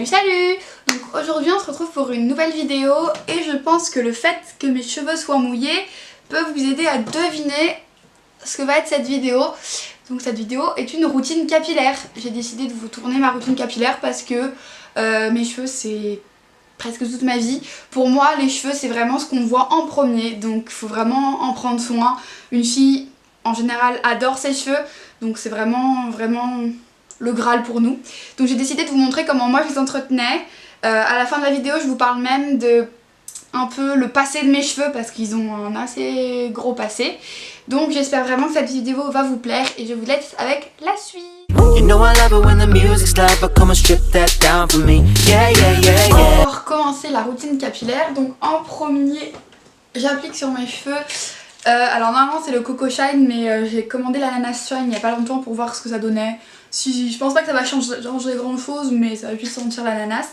Salut! Donc aujourd'hui on se retrouve pour une nouvelle vidéo et je pense que le fait que mes cheveux soient mouillés peut vous aider à deviner ce que va être cette vidéo. Donc cette vidéo est une routine capillaire. J'ai décidé de vous tourner ma routine capillaire parce que mes cheveux c'est presque toute ma vie. Pour moi les cheveux c'est vraiment ce qu'on voit en premier, donc il faut vraiment en prendre soin. Une fille en général adore ses cheveux, donc c'est vraiment le Graal pour nous. Donc j'ai décidé de vous montrer comment moi je les entretenais. À la fin de la vidéo je vous parle même de un peu le passé de mes cheveux parce qu'ils ont un assez gros passé. Donc j'espère vraiment que cette vidéo va vous plaire et je vous laisse avec la suite. On va recommencer la routine capillaire. Donc en premier j'applique sur mes cheveux. Alors normalement c'est le Coco Shine, mais j'ai commandé l'Ananas Shine il n'y a pas longtemps pour voir ce que ça donnait. Je pense pas que ça va changer grand chose, mais ça va juste sentir l'ananas.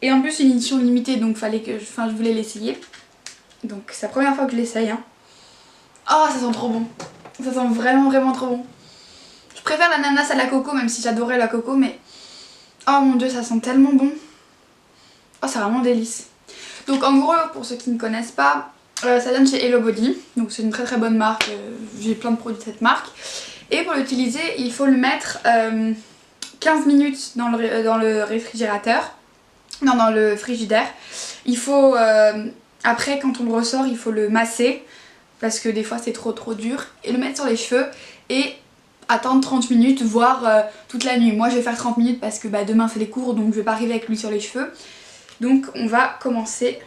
Et en plus c'est une édition limitée, donc fallait que je voulais l'essayer. Donc c'est la première fois que je l'essaye. Hein. Oh ça sent trop bon. Ça sent vraiment trop bon. Je préfère l'ananas à la coco, même si j'adorais la coco, mais oh mon dieu ça sent tellement bon. Oh c'est vraiment délice. Donc en gros pour ceux qui ne connaissent pas, ça donne chez Hello Body. Donc c'est une très bonne marque, j'ai plein de produits de cette marque. Et pour l'utiliser, il faut le mettre 15 minutes dans le réfrigérateur. Non, dans le frigidaire. Il faut, après quand on le ressort, il faut le masser. Parce que des fois c'est trop dur. Et le mettre sur les cheveux et attendre 30 minutes, voire toute la nuit. Moi je vais faire 30 minutes parce que demain c'est les cours, donc je vais pas arriver avec l'huile sur les cheveux. Donc on va commencer.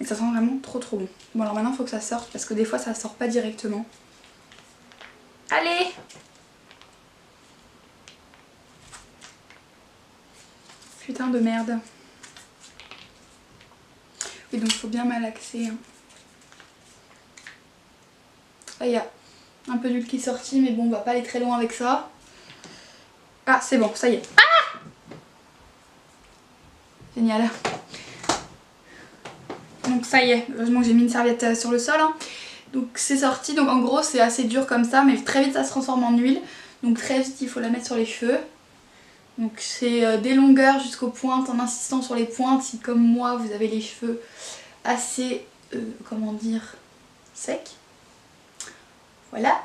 Et ça sent vraiment trop bon. Bon alors maintenant il faut que ça sorte parce que des fois ça sort pas directement. Allez! Putain de merde. Oui donc faut bien malaxer. Hein. Là il y a un peu d'huile qui est sortie, mais bon on va pas aller très loin avec ça. Ah c'est bon, ça y est. Ah! Génial. Donc ça y est, heureusement que j'ai mis une serviette sur le sol. Hein. Donc c'est sorti, donc en gros c'est assez dur comme ça, mais très vite ça se transforme en huile. Donc très vite il faut la mettre sur les cheveux. Donc c'est des longueurs jusqu'aux pointes en insistant sur les pointes si comme moi vous avez les cheveux assez, comment dire, secs. Voilà.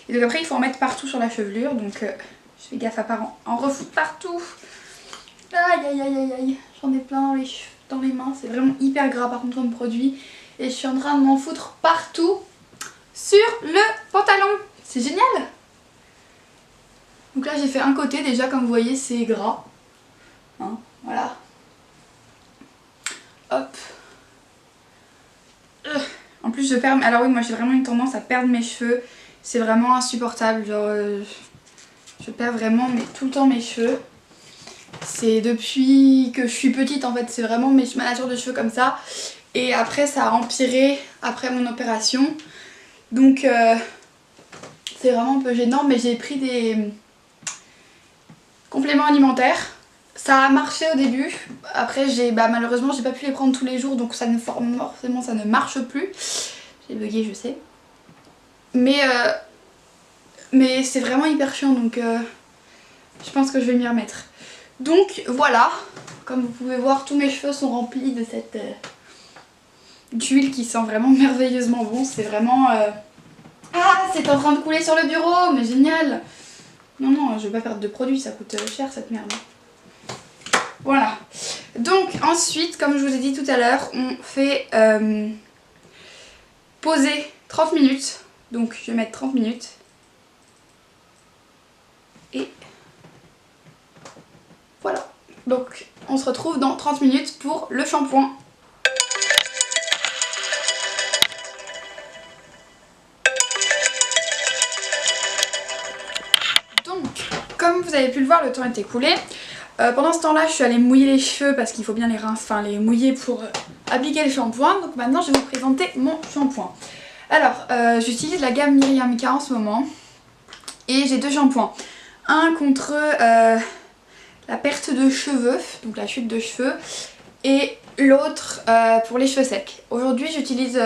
Et donc après il faut en mettre partout sur la chevelure, donc je fais gaffe à pas en refoutre partout. Aïe, j'en ai plein dans les mains, c'est vraiment hyper gras par contre comme produit. Et je suis en train de m'en foutre partout sur le pantalon. C'est génial! Donc là j'ai fait un côté déjà, comme vous voyez c'est gras. Hein, voilà. Hop. En plus je perds, alors oui moi j'ai vraiment une tendance à perdre mes cheveux. C'est vraiment insupportable, genre je perds vraiment tout le temps mes cheveux. C'est depuis que je suis petite en fait, c'est vraiment ma nature de cheveux comme ça. Et après ça a empiré après mon opération. Donc c'est vraiment un peu gênant, mais j'ai pris des compléments alimentaires. Ça a marché au début. Après malheureusement j'ai pas pu les prendre tous les jours, donc forcément ça ne marche plus. J'ai bugué je sais. Mais c'est vraiment hyper chiant, donc je pense que je vais m'y remettre. Donc voilà, comme vous pouvez voir tous mes cheveux sont remplis de cette d'huile qui sent vraiment merveilleusement bon. C'est vraiment... Ah, c'est en train de couler sur le bureau, mais génial. Non, je vais pas perdre de produit, ça coûte cher cette merde. Voilà. Donc ensuite, comme je vous ai dit tout à l'heure, on fait poser 30 minutes. Donc je vais mettre 30 minutes. Et voilà. Donc on se retrouve dans 30 minutes pour le shampoing. Comme vous avez pu le voir, le temps est écoulé. Pendant ce temps-là, je suis allée mouiller les cheveux parce qu'il faut bien les mouiller pour appliquer le shampoing. Donc maintenant, je vais vous présenter mon shampoing. Alors, j'utilise la gamme Miriam K en ce moment. Et j'ai deux shampoings. Un contre la perte de cheveux, donc la chute de cheveux. Et l'autre pour les cheveux secs. Aujourd'hui, j'utilise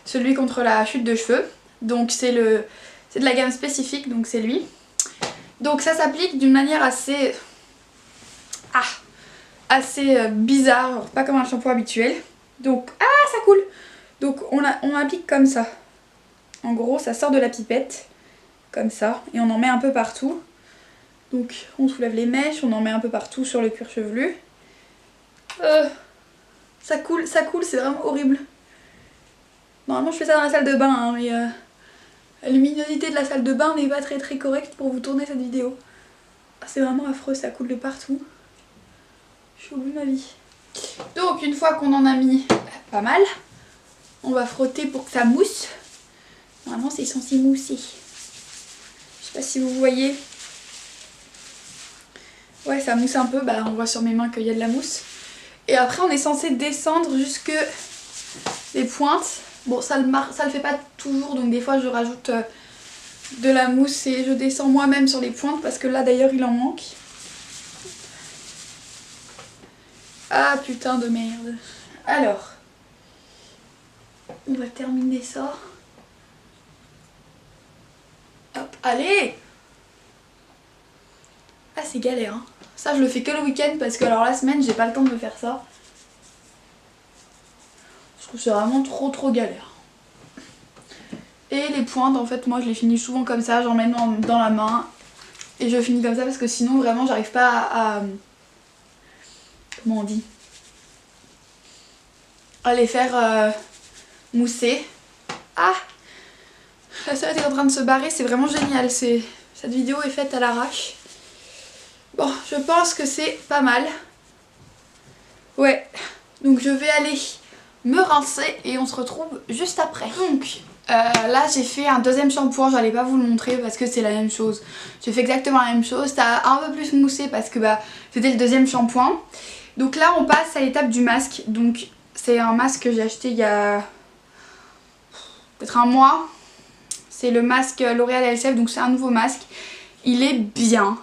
celui contre la chute de cheveux. Donc c'est de la gamme spécifique, donc c'est lui. Donc ça s'applique d'une manière assez assez bizarre, genre pas comme un shampoing habituel. Donc, ah ça coule. Donc on applique comme ça. En gros ça sort de la pipette, comme ça, et on en met un peu partout. Donc on soulève les mèches, on en met un peu partout sur le cuir chevelu. Ça coule, c'est vraiment horrible. Normalement je fais ça dans la salle de bain, hein, mais la luminosité de la salle de bain n'est pas très correcte pour vous tourner cette vidéo. C'est vraiment affreux, ça coule de partout. Je suis au bout de ma vie. Donc une fois qu'on en a mis pas mal, on va frotter pour que ça mousse. Normalement c'est censé mousser. Je sais pas si vous voyez. Ouais, ça mousse un peu, bah on voit sur mes mains qu'il y a de la mousse. Et après on est censé descendre jusque les pointes. Bon ça le fait pas toujours, donc des fois je rajoute de la mousse et je descends moi-même sur les pointes parce que là d'ailleurs il en manque. Ah putain de merde. Alors, on va terminer ça. Hop, allez. Ah c'est galère hein. Ça je le fais que le week-end parce que alors la semaine j'ai pas le temps de me faire ça. Je trouve que c'est vraiment trop galère. Et les pointes en fait moi je les finis souvent comme ça, j'en mets dans la main. Et je finis comme ça parce que sinon vraiment j'arrive pas à comment on dit, à les faire mousser. Ah, la sonnette est en train de se barrer, c'est vraiment génial. Cette vidéo est faite à l'arrache. Bon, je pense que c'est pas mal. Ouais, donc je vais aller me rincer et on se retrouve juste après. Donc là j'ai fait un deuxième shampoing, j'allais pas vous le montrer parce que c'est la même chose. J'ai fait exactement la même chose, ça a un peu plus moussé parce que bah c'était le deuxième shampoing. Donc là on passe à l'étape du masque. Donc c'est un masque que j'ai acheté il y a peut-être un mois. C'est le masque L'Oréal LCF, donc c'est un nouveau masque. Il est bien.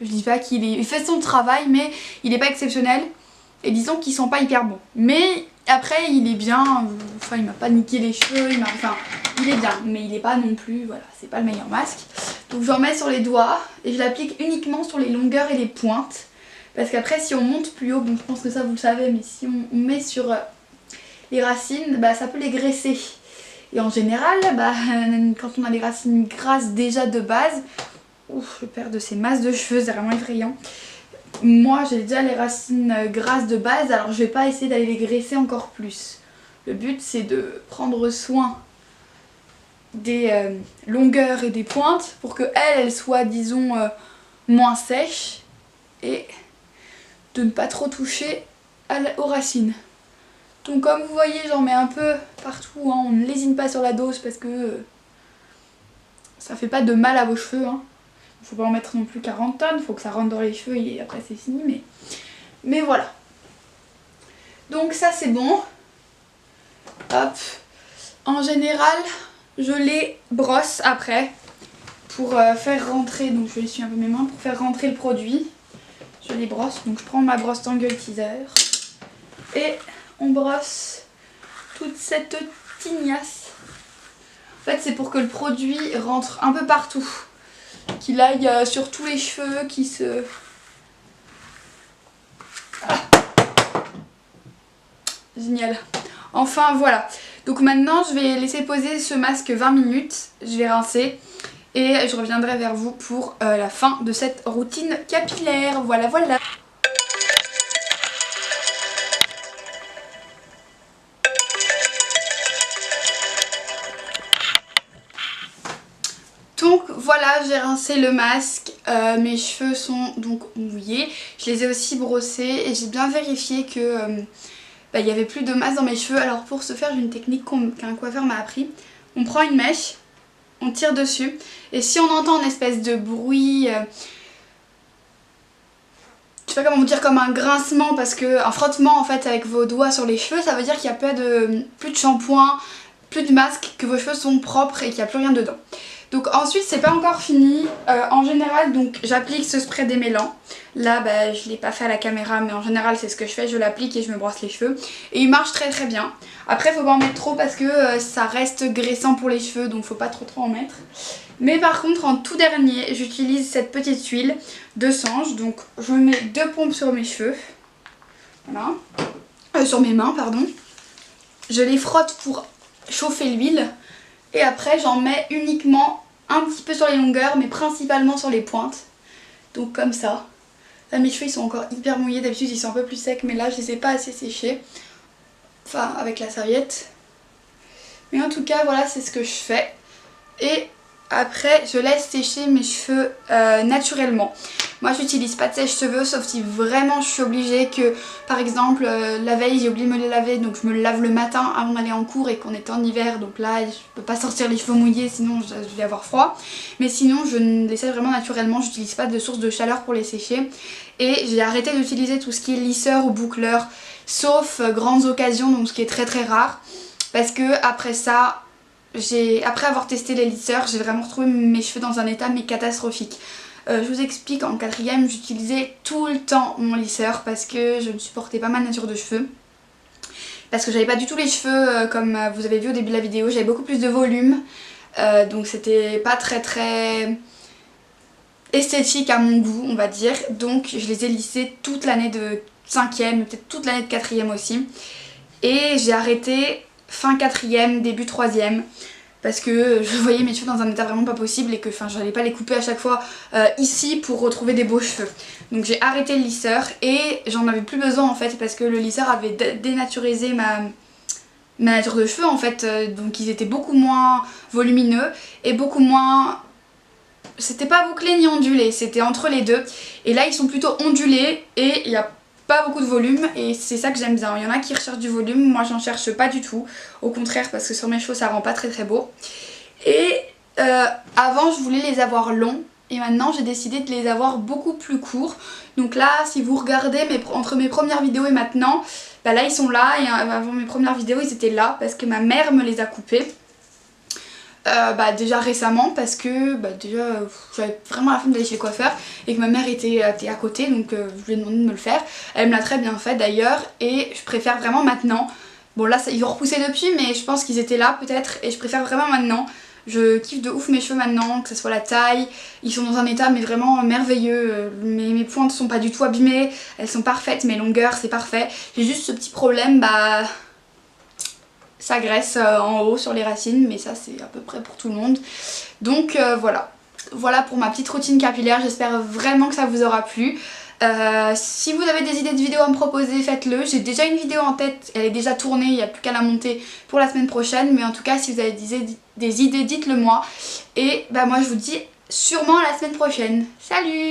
Je dis pas il fait son travail mais il est pas exceptionnel. Et disons qu'ils sont pas hyper bons. Mais après il est bien, enfin il m'a pas niqué les cheveux, enfin il est bien. Mais il est pas non plus, voilà, c'est pas le meilleur masque. Donc j'en mets sur les doigts et je l'applique uniquement sur les longueurs et les pointes. Parce qu'après si on monte plus haut, bon je pense que ça vous le savez, mais si on met sur les racines, bah ça peut les graisser. Et en général, bah, quand on a les racines grasses déjà de base, ouf, je perds de ces masses de cheveux, c'est vraiment effrayant. Moi j'ai déjà les racines grasses de base, alors je vais pas essayer d'aller les graisser encore plus. Le but c'est de prendre soin des longueurs et des pointes pour que elles soient disons moins sèches et de ne pas trop toucher aux racines. Donc comme vous voyez j'en mets un peu partout, hein. On ne lésine pas sur la dose parce que ça fait pas de mal à vos cheveux, hein. Faut pas en mettre non plus 40 tonnes, faut que ça rentre dans les cheveux et après c'est fini, mais voilà. Donc ça c'est bon. Hop. En général je les brosse après pour faire rentrer, donc je essuie un peu mes mains, pour faire rentrer le produit. Je les brosse, donc je prends ma brosse Tangle Teaser et on brosse toute cette tignasse. En fait c'est pour que le produit rentre un peu partout. Qu'il aille sur tous les cheveux, qui se... Ah. Génial. Enfin voilà. Donc maintenant je vais laisser poser ce masque 20 minutes. Je vais rincer. Et je reviendrai vers vous pour la fin de cette routine capillaire. Voilà. Donc voilà, j'ai rincé le masque, mes cheveux sont donc mouillés, je les ai aussi brossés et j'ai bien vérifié que il n'y avait plus de masse dans mes cheveux. Alors pour ce faire j'ai une technique qu'un coiffeur m'a appris. On prend une mèche, on tire dessus et si on entend une espèce de bruit, je sais pas comment vous dire, comme un grincement, parce que un frottement en fait avec vos doigts sur les cheveux, ça veut dire qu'il n'y a plus de shampoing, plus de masque, que vos cheveux sont propres et qu'il n'y a plus rien dedans. Donc ensuite c'est pas encore fini, en général donc j'applique ce spray démêlant. Là bah, je l'ai pas fait à la caméra mais en général c'est ce que je fais, je l'applique et je me brosse les cheveux. Et il marche très bien. Après faut pas en mettre trop parce que ça reste graissant pour les cheveux, donc faut pas trop en mettre. Mais par contre en tout dernier j'utilise cette petite huile de Sange, donc je mets 2 pompes sur mes cheveux. voilà, sur mes mains pardon. Je les frotte pour chauffer l'huile et après j'en mets uniquement un petit peu sur les longueurs mais principalement sur les pointes. Donc comme ça. Là mes cheveux ils sont encore hyper mouillés, d'habitude ils sont un peu plus secs mais là je les ai pas assez séchés. Enfin avec la serviette. Mais en tout cas voilà c'est ce que je fais. Et après je laisse sécher mes cheveux naturellement. Moi j'utilise pas de sèche-cheveux sauf si vraiment je suis obligée que par exemple la veille j'ai oublié de me les laver donc je me lave le matin avant d'aller en cours et qu'on est en hiver donc là je peux pas sortir les cheveux mouillés sinon je vais avoir froid. Mais sinon je les sèche vraiment naturellement, j'utilise pas de source de chaleur pour les sécher. Et j'ai arrêté d'utiliser tout ce qui est lisseur ou boucleur sauf grandes occasions donc ce qui est très très rare. Parce que après ça, après avoir testé les lisseurs, j'ai vraiment retrouvé mes cheveux dans un état mais catastrophique. Je vous explique, en 4ème j'utilisais tout le temps mon lisseur parce que je ne supportais pas ma nature de cheveux. Parce que j'avais pas du tout les cheveux comme vous avez vu au début de la vidéo, j'avais beaucoup plus de volume. Donc c'était pas très esthétique à mon goût on va dire. Donc je les ai lissés toute l'année de 5ème, peut-être toute l'année de 4ème aussi. Et j'ai arrêté fin 4ème, début 3ème. Parce que je voyais mes cheveux dans un état vraiment pas possible et que j'allais pas les couper à chaque fois ici pour retrouver des beaux cheveux. Donc j'ai arrêté le lisseur et j'en avais plus besoin en fait parce que le lisseur avait dénaturisé ma nature de cheveux en fait. Donc ils étaient beaucoup moins volumineux et beaucoup moins... C'était pas bouclé ni ondulé, c'était entre les deux. Et là ils sont plutôt ondulés et il y a pas beaucoup de volume et c'est ça que j'aime bien. Il y en a qui recherchent du volume, moi j'en cherche pas du tout. Au contraire parce que sur mes cheveux ça rend pas très beau. Et avant je voulais les avoir longs et maintenant j'ai décidé de les avoir beaucoup plus courts. Donc là si vous regardez entre mes premières vidéos et maintenant, bah là ils sont là et avant mes premières vidéos ils étaient là parce que ma mère me les a coupés. Déjà récemment parce que déjà j'avais vraiment la flemme d'aller chez le coiffeur et que ma mère était à côté donc je lui ai demandé de me le faire. Elle me l'a très bien fait d'ailleurs et je préfère vraiment maintenant. Bon là ils ont repoussé depuis mais je pense qu'ils étaient là peut-être et je préfère vraiment maintenant. Je kiffe de ouf mes cheveux maintenant, que ce soit la taille, ils sont dans un état mais vraiment merveilleux. Mes pointes sont pas du tout abîmées, elles sont parfaites, mes longueurs c'est parfait. J'ai juste ce petit problème ça graisse en haut sur les racines mais ça c'est à peu près pour tout le monde. Donc voilà pour ma petite routine capillaire, j'espère vraiment que ça vous aura plu. Si vous avez des idées de vidéos à me proposer, faites-le. J'ai déjà une vidéo en tête, elle est déjà tournée, il n'y a plus qu'à la monter pour la semaine prochaine. Mais en tout cas si vous avez des idées dites-le moi. Et moi je vous dis sûrement à la semaine prochaine. Salut!